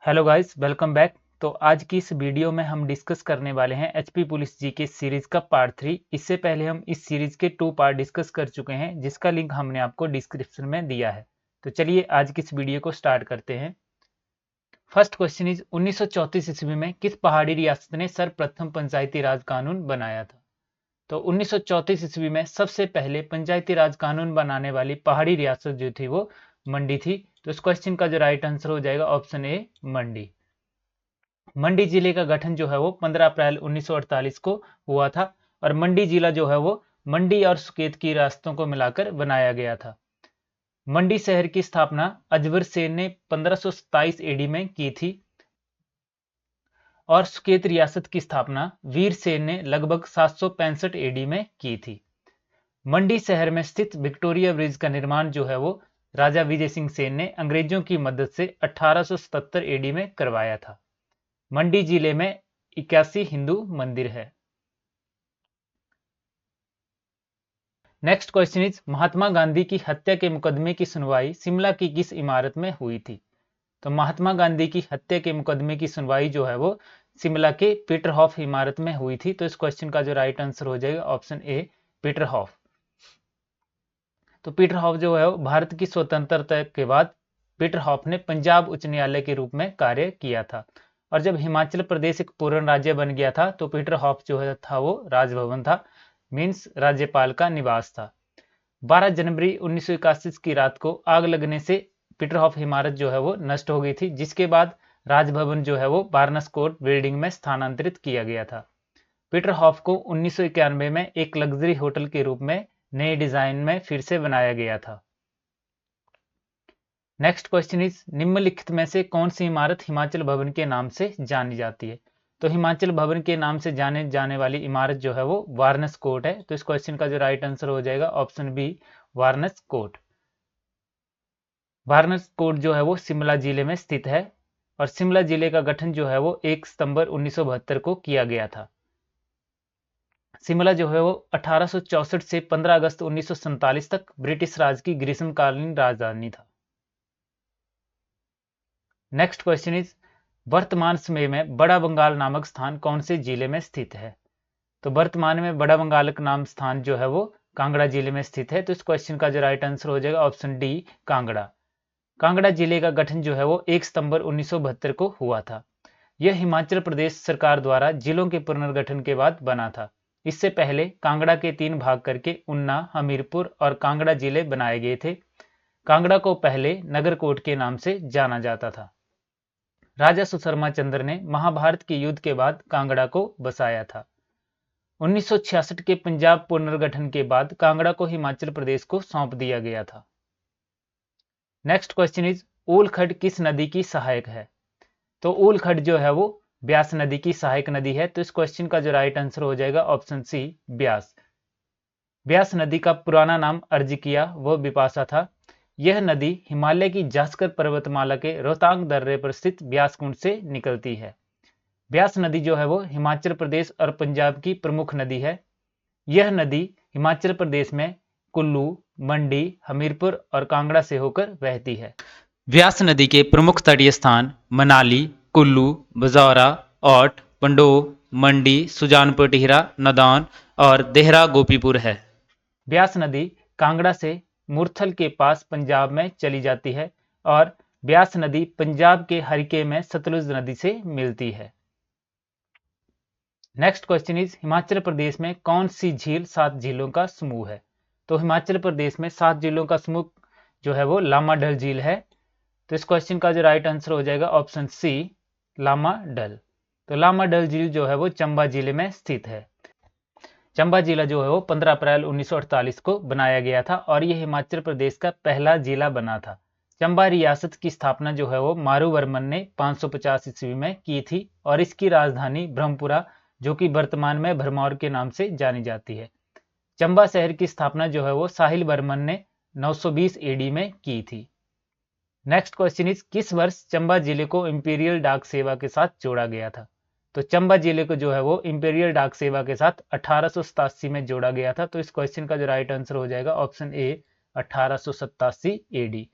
Hello guys, welcome back. तो आज की इस वीडियो में हम डिस्कस करने वाले हैं एचपी पुलिस जी के सीरीज का पार्ट 3। इससे पहले हम इस सीरीज के 2 पार्ट डिस्कस कर चुके हैं, जिसका लिंक हमने आपको डिस्क्रिप्शन में दिया है। तो चलिए आज की इस वीडियो को स्टार्ट करते हैं। फर्स्ट क्वेश्चन इज 1934 ईस्वी में किस पहाड़ी रियासत ने सर्वप्रथम पंचायती राज कानून बनाया था? तो 1934 ईस्वी में सबसे पहले पंचायती राज कानून बनाने वाली पहाड़ी रियासत जो थी वो मंडी थी। तो इस क्वेश्चन का जो राइट आंसर हो जाएगा ऑप्शन ए, मंडी। मंडी जिले का गठन जो है वो 15 अप्रैल 1948 को हुआ था और मंडी जिला जो है वो मंडी और सुकेत की रियासतों को मिलाकर बनाया गया था। मंडी शहर की स्थापना अजबर सेन ने 1527 एडी में की थी और सुकेत रियासत की स्थापना वीर सेन ने लगभग 765 एडी में की थी। मंडी शहर में स्थित विक्टोरिया ब्रिज का निर्माण जो है वो राजा विजय सिंह सेन ने अंग्रेजों की मदद से 1877 एडी में करवाया था। मंडी जिले में 81 हिंदू मंदिर है। Next question is Mahatma Gandhi की हत्या के मुकदमे की सुनवाई शिमला की किस इमारत में हुई थी? तो महात्मा गांधी की हत्या के मुकदमे की सुनवाई जो है वो शिमला के पीटरहॉफ इमारत में हुई थी। तो इस क्वेश्चन का जो राइट आंसर हो जाएगा ऑप्शन ए, पीटरहॉफ। तो पीटरहॉफ जो है वो भारत की स्वतंत्रता के बाद पीटरहॉफ ने पंजाब उच्च न्यायालय के रूप में कार्य किया था और जब हिमाचल प्रदेश एक पूर्ण राज्य बन गया था तो पीटरहॉफ जो है था वो राजभवन था, मीन्स राज्यपाल का निवास था। 12 जनवरी 1981 की रात को आग लगने से पीटरहॉफ इमारत जो है वो नष्ट हो गई थी, जिसके बाद राजभवन जो है वो बार्नस कोर्ट बिल्डिंग में स्थानांतरित किया गया था। पीटरहॉफ को 1991 में एक लग्जरी होटल के रूप में नए डिजाइन में फिर से बनाया गया था। नेक्स्ट क्वेश्चन इज निम्नलिखित में से कौन सी इमारत हिमाचल भवन के नाम से जानी जाती है? तो हिमाचल भवन के नाम से जाने जाने वाली इमारत जो है वो वार्नस कोर्ट है। तो इस क्वेश्चन का जो राइट आंसर हो जाएगा ऑप्शन बी, वार्नस कोर्ट। वार्नस कोर्ट जो है वो शिमला जिले में स्थित है और शिमला जिले का गठन जो है वो 1 सितंबर 1972 को किया गया था। शिमला जो है वो 1864 से 15 अगस्त 1947 तक ब्रिटिश राज की ग्रीष्मकालीन राजधानी था। नेक्स्ट क्वेश्चन इज वर्तमान समय में बड़ा बंगाल नामक स्थान कौन से जिले में स्थित है? तो वर्तमान में बड़ा बंगाल नाम स्थान जो है वो कांगड़ा जिले में स्थित है। तो इस क्वेश्चन का जो राइट आंसर हो जाएगा ऑप्शन डी, कांगड़ा। कांगड़ा जिले का गठन जो है वो 1 सितंबर 1972 को हुआ था। यह हिमाचल प्रदेश सरकार द्वारा जिलों के पुनर्गठन के बाद बना था। इससे पहले कांगड़ा के 3 भाग करके उन्ना, हमीरपुर और कांगड़ा जिले बनाए गए थे। कांगड़ा को पहले नगरकोट के नाम से जाना जाता था। राजा सुशर्मा चंद्र ने महाभारत के युद्ध के बाद कांगड़ा को बसाया था। 1966 के पंजाब पुनर्गठन के बाद कांगड़ा को हिमाचल प्रदेश को सौंप दिया गया था। नेक्स्ट क्वेश्चन इज ऊलखड किस नदी की सहायक है? तो ऊलखड जो है वो ब्यास नदी की सहायक नदी है। तो इस क्वेश्चन का जो राइट आंसर हो जाएगा ऑप्शन सी, ब्यास। ब्यास नदी का पुराना नाम अर्जिकिया व बिपाशा था। यह नदी हिमालय की जास्कर पर्वतमाला के रोहतांग दर्रे पर स्थित ब्यास कुंड से निकलती है। ब्यास नदी जो है वो हिमाचल प्रदेश और पंजाब की प्रमुख नदी है। यह नदी हिमाचल प्रदेश में कुल्लू, मंडी, हमीरपुर और कांगड़ा से होकर बहती है। ब्यास नदी के प्रमुख तटीय स्थान मनाली, कुल्लू, बजौरा, औट, पंडोह, मंडी, सुजानपुर टिहरा, नादौन और देहरा गोपीपुर है। ब्यास नदी कांगड़ा से मुरथल के पास पंजाब में चली जाती है और ब्यास नदी पंजाब के हरिके में सतलुज नदी से मिलती है। Next question is Himachal Pradesh में कौन सी झील 7 झीलों का समूह है? तो हिमाचल प्रदेश में 7 झीलों का समूह जो है वो लामा डल झील है। तो इस क्वेश्चन का जो राइट आंसर हो जाएगा ऑप्शन सी, लामा डल। तो लामा डल झील जो है वो चंबा जिले में स्थित है। चंबा जिला जो है वो 15 अप्रैल 1948 को बनाया गया था और यह हिमाचल प्रदेश का पहला जिला बना था। चंबा रियासत की स्थापना जो है वो मारूवर्मन ने 550 ईस्वी में की थी और इसकी राजधानी ब्रह्मपुरा जो कि वर्तमान में भरमौर के नाम से जानी जाती है। चंबा शहर की स्थापना जो है वो साहिल वर्मन ने 920 एडी में की थी। नेक्स्ट क्वेश्चन इज किस वर्ष चंबा जिले को इंपीरियल डाक सेवा के साथ जोड़ा गया था? तो चंबा जिले को जो है वो इंपीरियल डाक सेवा के साथ 1887 में जोड़ा गया था। तो इस क्वेश्चन का जो राइट आंसर हो जाएगा option A, 1887 AD.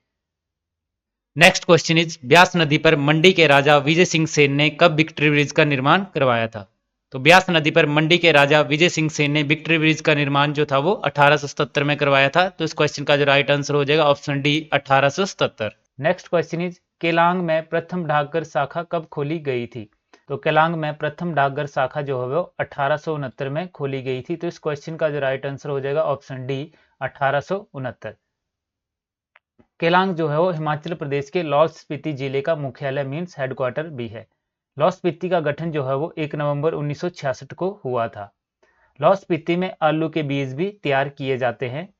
Next question is Beas नदी पर मंडी के राजा विजय सिंह सेन ने कब विक्ट्री ब्रिज का निर्माण करवाया था? तो ब्यास नदी पर मंडी के राजा विजय सिंह सेन ने विक्ट्री ब्रिज का निर्माण जो था वो 1877 में करवाया था। तो इस क्वेश्चन का जो राइट आंसर हो जाएगा option D 1877। Next question is Keylong में प्रथम डाकघर शाखा कब खोली गई थी? तो केलांग में प्रथम डाकघर शाखा जो है वो 1869 में खोली गई थी। तो इस क्वेश्चन का जो राइट आंसर हो जाएगा ऑप्शन डी 1869। केलांग जो है वो हिमाचल प्रदेश के लाहौल स्पीति जिले का मुख्यालय मीन्स हेडक्वार्टर भी है। लाहौल स्पीति का गठन जो है वो 1 नवंबर 1966 को हुआ था। लाहौल स्पीति में आलू के बीज भी तैयार किए जाते हैं।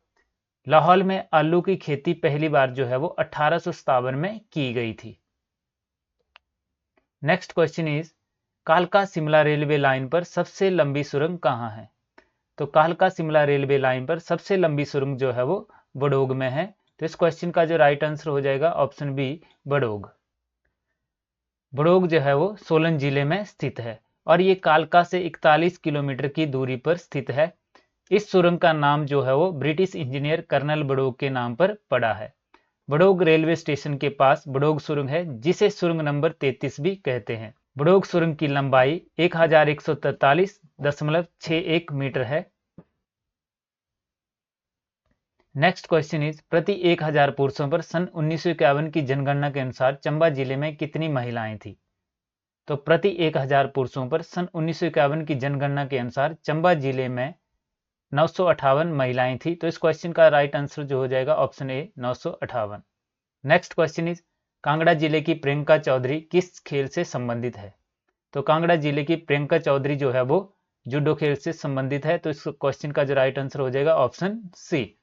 लाहौल में आलू की खेती पहली बार जो है वो 1857 में की गई थी। नेक्स्ट क्वेश्चन इज कालका शिमला रेलवे लाइन पर सबसे लंबी सुरंग कहाँ है? तो कालका शिमला रेलवे लाइन पर सबसे लंबी सुरंग जो है वो बड़ोग में है। तो इस क्वेश्चन का जो राइट आंसर हो जाएगा ऑप्शन बी बड़ोग। बड़ोग जो है वो सोलन जिले में स्थित है और ये कालका से 41 किलोमीटर की दूरी पर स्थित है। इस सुरंग का नाम जो है वो ब्रिटिश इंजीनियर कर्नल बड़ोग के नाम पर पड़ा है। बड़ोग रेलवे स्टेशन के पास बड़ोग सुरंग है जिसे सुरंग नंबर 33 भी कहते हैं। बड़ोग सुरंग की लंबाई 1143.61 मीटर है। नेक्स्ट क्वेश्चन इज प्रति 1000 पुरुषों पर सन 1951 की जनगणना के अनुसार चंबा जिले में कितनी महिलाएं थी? तो प्रति 1000 पुरुषों पर सन 1951 की जनगणना के अनुसार चंबा जिले में 958 महिलाएं थी। तो इस क्वेश्चन का राइट आंसर जो हो जाएगा option A 958। Next question is Kangra जिले की प्रियंका चौधरी किस खेल से संबंधित है? तो कांगड़ा जिले की प्रियंका चौधरी जो है वो जूडो खेल से संबंधित है। तो इस क्वेश्चन का जो राइट आंसर हो जाएगा option C.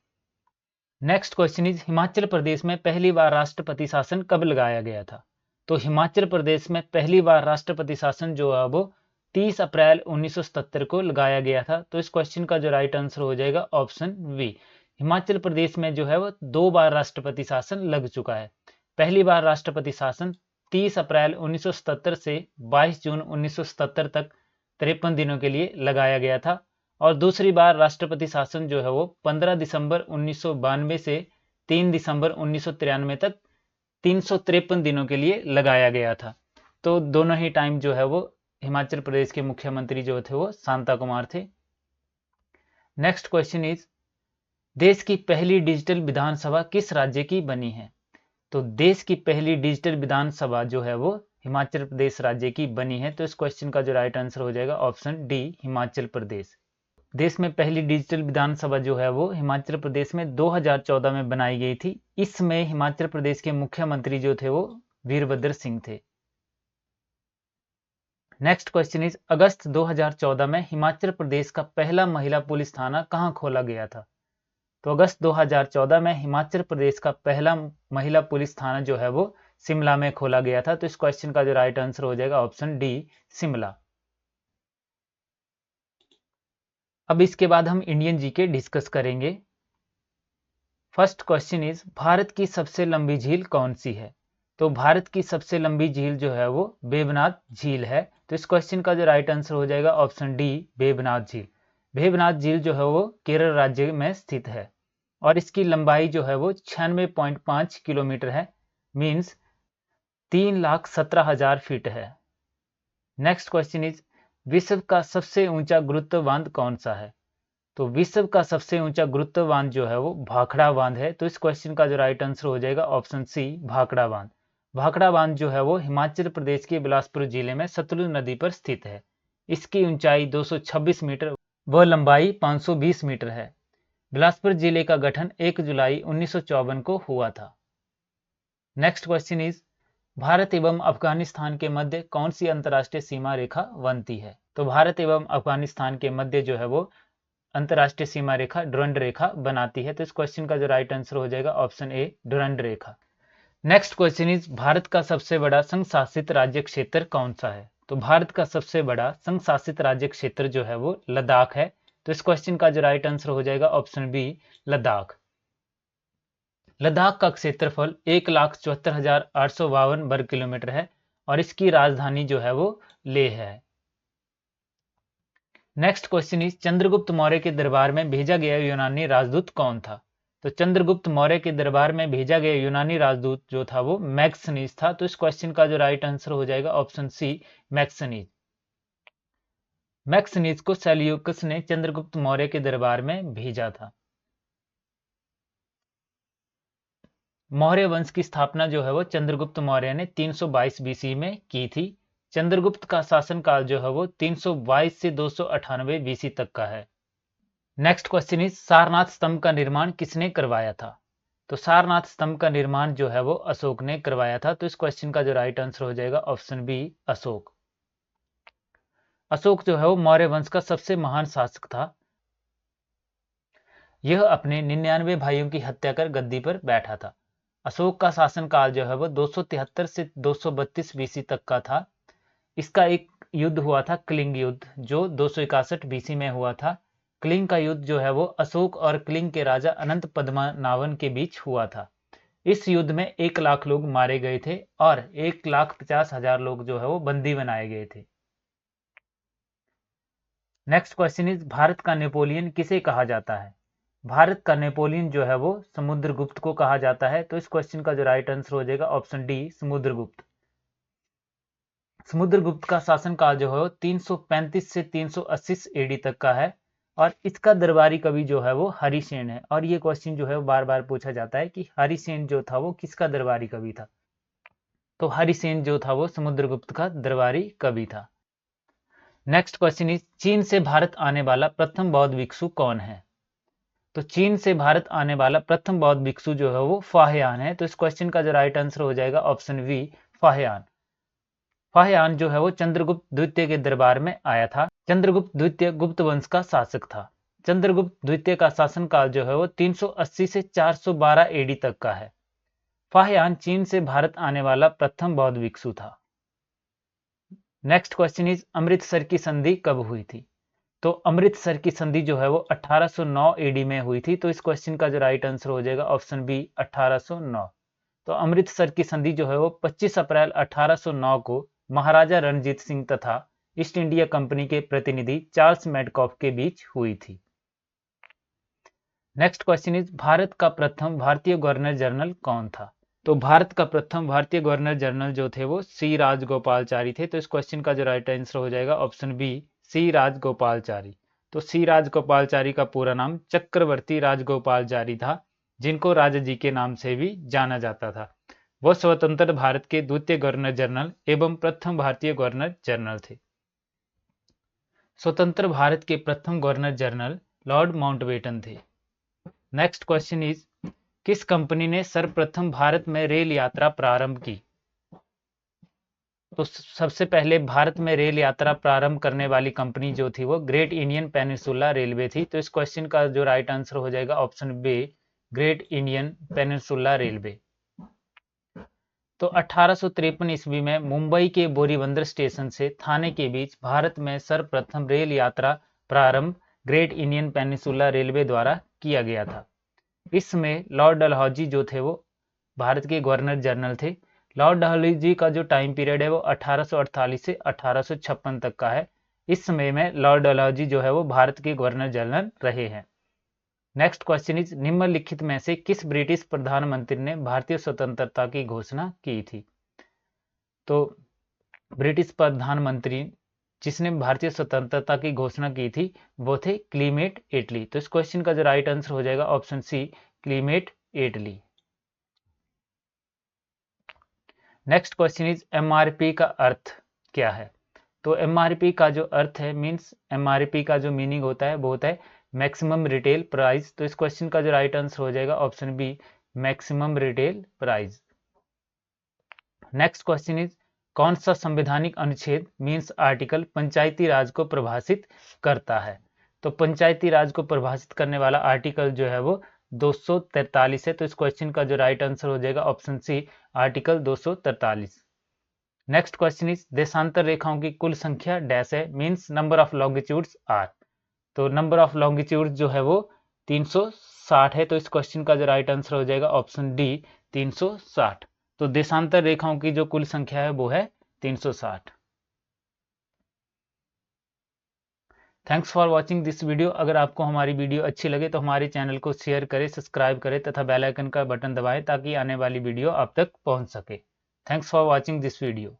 Next question is Himachal Pradesh में पहली बार राष्ट्रपति शासन कब लगाया गया था? तो हिमाचल प्रदेश में पहली बार राष्ट्रपति शासन जो है वो 30 अप्रैल 1977 को लगाया गया था। तो इस क्वेश्चन का जो राइट आंसर हो जाएगा ऑप्शन वी। हिमाचल प्रदेश में जो है वो 2 बार राष्ट्रपति शासन लग चुका है। पहली बार राष्ट्रपति शासन 30 अप्रैल 1977 से 22 जून 1977 तक 53 दिनों के लिए लगाया गया था और दूसरी बार राष्ट्रपति शासन जो है वो 15 दिसंबर 1992 से 3 दिसंबर 1993 तक 353 दिनों के लिए लगाया गया था। तो दोनों ही टाइम जो है वो हिमाचल प्रदेश के मुख्यमंत्री जो थे वो शांता कुमार थे। नेक्स्ट क्वेश्चन इज देश की पहली डिजिटल विधानसभा किस राज्य की बनी है? तो देश की पहली डिजिटल विधानसभा जो है वो हिमाचल प्रदेश राज्य की बनी है। तो इस क्वेश्चन का जो राइट आंसर हो जाएगा ऑप्शन डी हिमाचल प्रदेश। देश में पहली डिजिटल विधानसभा जो है वो हिमाचल प्रदेश में 2014 में बनाई गई थी। इसमें हिमाचल प्रदेश के मुख्यमंत्री जो थे वो वीरभद्र सिंह थे। नेक्स्ट क्वेश्चन इज अगस्त 2014 में हिमाचल प्रदेश का पहला महिला पुलिस थाना कहां खोला गया था? तो अगस्त 2014 में हिमाचल प्रदेश का पहला महिला पुलिस थाना जो है वो शिमला में खोला गया था। तो इस क्वेश्चन का जो राइट आंसर हो जाएगा ऑप्शन डी शिमला। अब इसके बाद हम इंडियन जीके डिस्कस करेंगे। फर्स्ट क्वेश्चन इज भारत की सबसे लंबी झील कौन सी है? तो भारत की सबसे लंबी झील जो है वो वेबनाथ झील है। तो इस क्वेश्चन का जो राइट आंसर हो जाएगा ऑप्शन डी वेबनाथ झील। वेबनाथ झील जो है वो केरल राज्य में स्थित है और इसकी लंबाई जो है वो 96.5 किलोमीटर है मीन्स 3,17,000 फीट है। नेक्स्ट क्वेश्चन इज विश्व का सबसे ऊंचा गुरुत्व बांध कौन सा है? तो विश्व का सबसे ऊंचा गुरुत्व बांध जो है वो भाखड़ा बांध है। तो इस क्वेश्चन का जो राइट आंसर हो जाएगा ऑप्शन सी भाखड़ा बांध। भाखड़ा बांध जो है वो हिमाचल प्रदेश के बिलासपुर जिले में सतलुज नदी पर स्थित है। इसकी ऊंचाई 226 मीटर व लंबाई 520 मीटर है। बिलासपुर जिले का गठन 1 जुलाई 1954 को हुआ था। नेक्स्ट क्वेश्चन इज भारत एवं अफगानिस्तान के मध्य कौन सी अंतर्राष्ट्रीय सीमा रेखा बनती है? तो भारत एवं अफगानिस्तान के मध्य जो है वो अंतर्राष्ट्रीय सीमा रेखा डुरंड रेखा बनाती है। तो इस क्वेश्चन का जो राइट आंसर हो जाएगा option A Durand Rekha. Next question is Bharat का सबसे बड़ा संघ शासित राज्य क्षेत्र कौन सा है? तो भारत का सबसे बड़ा संघ शासित राज्य क्षेत्र जो है वो लद्दाख है। तो इस क्वेश्चन का जो राइट आंसर हो जाएगा ऑप्शन बी लद्दाख। लद्दाख का क्षेत्रफल 1,74,852 वर्ग किलोमीटर है और इसकी राजधानी जो है वो लेह है। Next question is Chandragupta Maurya के दरबार में भेजा गया यूनानी राजदूत कौन था? तो चंद्रगुप्त मौर्य के दरबार में भेजा गया यूनानी राजदूत जो था वो मैक्सनीज था। तो इस क्वेश्चन का जो राइट आंसर हो जाएगा ऑप्शन सी, मैक्सनीज। मैक्सनीज को सेल्यूकस ने चंद्रगुप्त मौर्य के दरबार में भेजा था। मौर्य वंश की स्थापना जो है वो चंद्रगुप्त मौर्य ने 322 बीसी में की थी। चंद्रगुप्त का शासनकाल जो है वो 322 से 298 बीसी तक का है। नेक्स्ट क्वेश्चन इज सारनाथ स्तंभ का निर्माण किसने करवाया था? तो सारनाथ स्तंभ का निर्माण जो है वो अशोक ने करवाया था। तो इस क्वेश्चन का जो राइट आंसर हो जाएगा ऑप्शन बी, अशोक। अशोक जो है वो मौर्य वंश का सबसे महान शासक था। यह अपने 99 भाइयों की हत्या कर गद्दी पर बैठा था। अशोक का शासनकाल जो है वो 273 से 232 बीसी तक का था। इसका एक युद्ध हुआ था, कलिंग युद्ध, जो 261 बीसी में हुआ था। कलिंग का युद्ध जो है वो अशोक और कलिंग के राजा अनंत पद्मनाभन के बीच हुआ था। इस युद्ध में 1 लाख लोग मारे गए थे और 1,50,000 लोग जो है वो बंदी बनाए गए थे। नेक्स्ट क्वेश्चन इज भारत का नेपोलियन किसे कहा जाता है? भारत का नेपोलियन जो है वो समुद्रगुप्त को कहा जाता है। तो इस क्वेश्चन का जो राइट आंसर हो जाएगा ऑप्शन डी, समुद्रगुप्त। समुद्रगुप्त का शासनकाल जो है वो 335 से 380 एडी तक का है और इसका दरबारी कवि जो है वो हरिसेन है। और ये क्वेश्चन जो है वो बार बार पूछा जाता है कि हरिसेन जो था वो किसका दरबारी कवि था? तो हरिसेन जो था वो समुद्रगुप्त का दरबारी कवि था। नेक्स्ट क्वेश्चन इज चीन से भारत आने वाला प्रथम बौद्ध भिक्षु कौन है? तो चीन से भारत आने वाला प्रथम बौद्ध भिक्षु जो है वो फाहियान है। तो इस क्वेश्चन का जो राइट आंसर हो जाएगा ऑप्शन बी, फाहियान। फाहियान जो है वो चंद्रगुप्त द्वितीय के दरबार में आया था। चंद्रगुप्त द्वितीय गुप्त वंश का शासक था। चंद्रगुप्त द्वितीय का शासनकाल जो है वो 380 से 412 एडी तक का है। फाहियान चीन से भारत आने वाला प्रथम बौद्ध भिक्षु था। नेक्स्ट क्वेश्चन इज अमृतसर की संधि कब हुई थी? तो अमृतसर की संधि जो है वो 1809 एडी में हुई थी। तो इस क्वेश्चन का जो राइट आंसर हो जाएगा ऑप्शन बी, 1809। तो अमृतसर की संधि जो है वो 25 अप्रैल 1809 को महाराजा रणजीत सिंह तथा ईस्ट इंडिया कंपनी के प्रतिनिधि चार्ल्स मैडकॉफ के बीच हुई थी। नेक्स्ट क्वेश्चन इज भारत का प्रथम भारतीय गवर्नर जनरल कौन था? तो भारत का प्रथम भारतीय गवर्नर जनरल जो थे वो सी राजगोपालचारी थे। तो इस क्वेश्चन का जो राइट आंसर हो जाएगा ऑप्शन बी, सी राजगोपालचारी। तो सी राजगोपालचारी का पूरा नाम चक्रवर्ती राजगोपालचारी था, जिनको राजा जी के नाम से भी जाना जाता था। वह स्वतंत्र भारत के द्वितीय गवर्नर जनरल एवं प्रथम भारतीय गवर्नर जनरल थे। स्वतंत्र भारत के प्रथम गवर्नर जनरल लॉर्ड माउंटबेटन थे। नेक्स्ट क्वेश्चन इज किस कंपनी ने सर्वप्रथम भारत में रेल यात्रा प्रारंभ की? तो सबसे पहले भारत में रेल यात्रा प्रारंभ करने वाली कंपनी जो थी वो ग्रेट इंडियन पेनिनसुला रेलवे थी। तो इस क्वेश्चन का जो राइट आंसर हो जाएगा option B, Great Indian Peninsula Railway. तो 1853 ईस्वी में मुंबई के बोरीबंदर स्टेशन से थाने के बीच भारत में सर्वप्रथम रेल यात्रा प्रारंभ ग्रेट इंडियन पेनिनसुला रेलवे द्वारा किया गया था। इसमें लॉर्ड डलहौजी जो थे वो भारत के गवर्नर जनरल थे। लॉर्ड डलहौजी का जो टाइम पीरियड है वो 1848 से 1856 तक का है। इस समय में लॉर्ड डलहौजी जो है वो भारत के गवर्नर जनरल रहे हैं। नेक्स्ट क्वेश्चन इज निम्नलिखित में से किस ब्रिटिश प्रधानमंत्री ने भारतीय स्वतंत्रता की घोषणा की थी? तो ब्रिटिश प्रधानमंत्री जिसने भारतीय स्वतंत्रता की घोषणा की थी वो थे क्लीमेट एटली। तो इस क्वेश्चन का जो राइट आंसर हो जाएगा option C, Clement Attlee. Next question is MRP का अर्थ क्या है? तो एमआरपी का जो अर्थ है मींस एमआरपी का जो मीनिंग होता है वो होता है मैक्सिमम रिटेल प्राइस। तो इस क्वेश्चन का जो राइट आंसर हो जाएगा option B, maximum retail price. Next question is कौन सा संवैधानिक अनुच्छेद मींस आर्टिकल पंचायती राज को परिभाषित करता है? तो पंचायती राज को परिभाषित करने वाला आर्टिकल जो है वो 243 है। तो इस क्वेश्चन का जो राइट आंसर हो जाएगा option C, article 243। Next question is देशांतर रेखाओं की कुल संख्या डैश है means number of longitudes are. तो नंबर ऑफ लॉन्गिट्यूड जो है वो 360 है। तो इस क्वेश्चन का जो राइट आंसर हो जाएगा ऑप्शन डी, 360। तो देशांतर रेखाओं की जो कुल संख्या है वो है 360। Thanks for watching this video. अगर आपको हमारी वीडियो अच्छी लगे तो हमारे चैनल को शेयर करें, सब्सक्राइब करें तथा बेल आइकन का बटन दबाएं ताकि आने वाली वीडियो आप तक पहुंच सके। Thanks for watching this video.